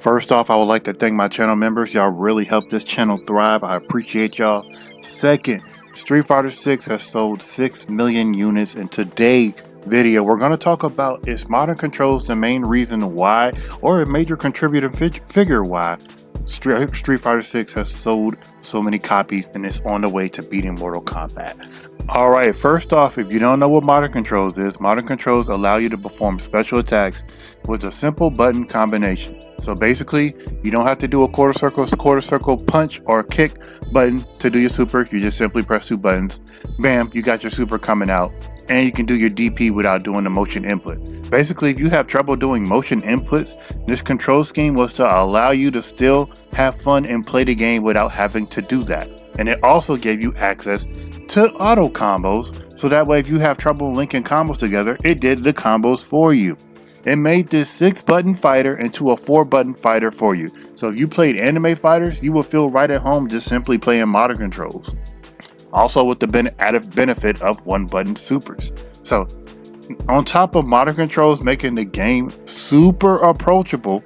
First off, I would like to thank my channel members. Y'all really helped this channel thrive. I appreciate y'all. Second, Street Fighter 6 has sold 6 million units. In today's video, we're going to talk about is modern controls the main reason why, or a major contributing figure why Street Fighter 6 has sold so many copies and is on the way to beating Mortal Kombat. Alright, first off, if you don't know what modern controls is, modern controls allow you to perform special attacks with a simple button combination. So basically, you don't have to do a quarter circle punch or kick button to do your super. You just simply press two buttons. Bam, you got your super coming out. And you can do your DP without doing the motion input. Basically, if you have trouble doing motion inputs, this control scheme was to allow you to still have fun and play the game without having to do that. And it also gave you access to auto combos, so that way if you have trouble linking combos together, it did the combos for you. It made this 6-button fighter into a 4-button fighter for you. So if you played anime fighters, you will feel right at home just simply playing modern controls. Also with the added benefit of 1-button supers. So on top of modern controls making the game super approachable,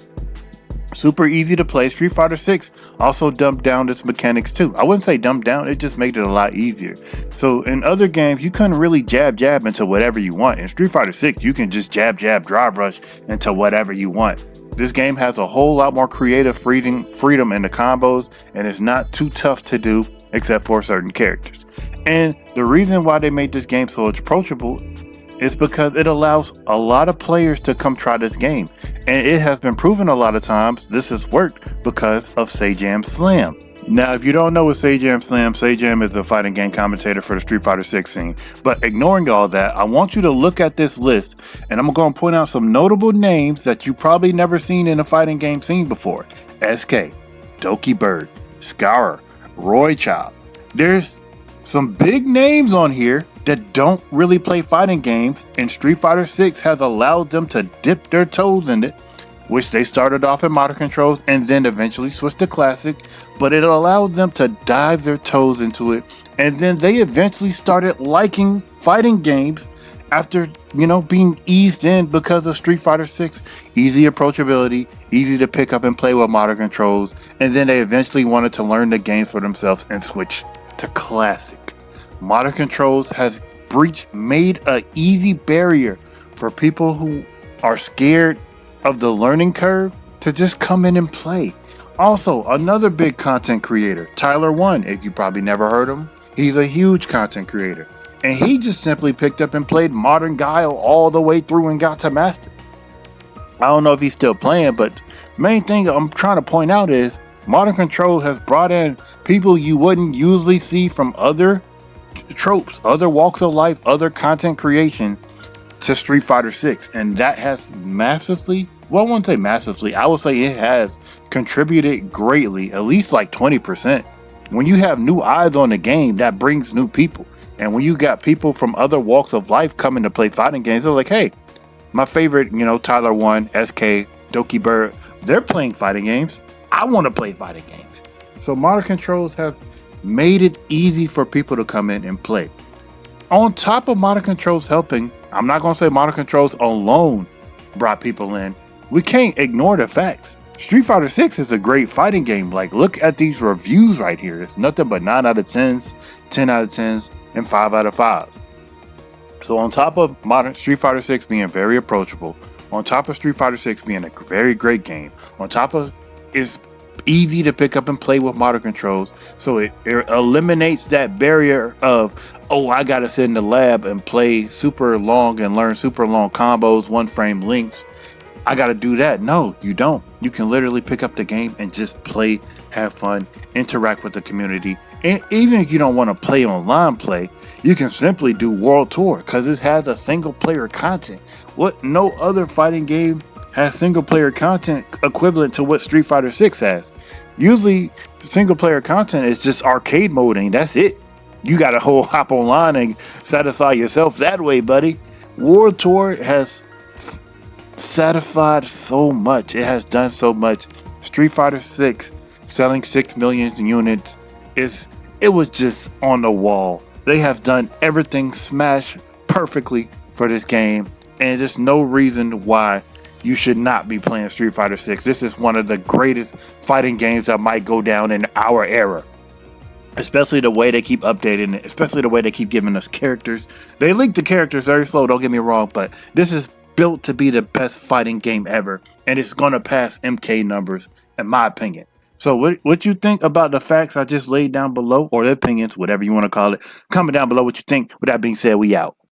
super easy to play, Street Fighter 6 also dumbed down its mechanics too. I wouldn't say dumbed down, it just made it a lot easier. So in other games, you couldn't really jab into whatever you want. In Street Fighter 6, you can just jab, drive rush into whatever you want. This game has a whole lot more creative freedom in the combos, and it's not too tough to do except for certain characters. And the reason why they made this game so approachable is because it allows a lot of players to come try this game. And it has been proven a lot of times this has worked because of Sajam Slam. Now, if you don't know what Sajam Slam, Sajam is a fighting game commentator for the Street Fighter 6 scene. But ignoring all that, I want you to look at this list, and I'm going to point out some notable names that you probably never seen in a fighting game scene before. SK, Doki Bird, Scourer, Roy Chop. There's some big names on here that don't really play fighting games, and Street Fighter 6 has allowed them to dip their toes in it, which they started off in modern controls and then eventually switched to classic, but it allowed them to dive their toes into it, and then they eventually started liking fighting games after, being eased in because of Street Fighter 6, easy approachability, easy to pick up and play with modern controls, and then they eventually wanted to learn the games for themselves and switch to classic. Modern controls has made an easy barrier for people who are scared of the learning curve to just come in and play. Also, another big content creator, Tyler One, if you probably never heard him, he's a huge content creator. And he just simply picked up and played Modern Guile all the way through and got to master. I don't know if he's still playing, but main thing I'm trying to point out is modern control has brought in people you wouldn't usually see from other tropes, other walks of life, other content creation to Street Fighter 6. And that has massively, well, I wouldn't say massively, I would say it has contributed greatly, at least like 20%. When you have new eyes on the game, that brings new people. And when you got people from other walks of life coming to play fighting games, they're like, hey, my favorite, Tyler One, SK, Doki Bird, they're playing fighting games. I want to play fighting games. So modern controls have made it easy for people to come in and play. On top of modern controls helping, I'm not going to say modern controls alone brought people in. We can't ignore the facts. Street Fighter 6 is a great fighting game. Like, look at these reviews right here. It's nothing but 9 out of 10s, 10 out of 10s, and 5 out of 5s. So on top of modern Street Fighter 6 being very approachable, on top of Street Fighter 6 being a very great game, on top of it's easy to pick up and play with modern controls, so it eliminates that barrier of, I gotta sit in the lab and play super long and learn super long combos, one frame links. I gotta do that. No, you don't. You can literally pick up the game and just play, have fun, interact with the community. And even if you don't want to play online play, you can simply do World Tour because it has a single player content. What no other fighting game has single player content equivalent to what Street Fighter 6 has. Usually single player content is just arcade moding. That's it. You got to hop online and satisfy yourself that way, buddy. World Tour has satisfied so much. It has done so much. Street Fighter 6 selling 6 million units it was just on the wall. They have done everything smash perfectly for this game, and there's no reason why you should not be playing Street Fighter 6. This is one of the greatest fighting games that might go down in our era. Especially the way they keep updating it, especially the way they keep giving us characters. They link the characters very slow, don't get me wrong, but this is built to be the best fighting game ever, and it's gonna pass MK numbers, in my opinion. So what you think about the facts I just laid down below, or the opinions, whatever you want to call it? Comment down below what you think. With that being said, we out.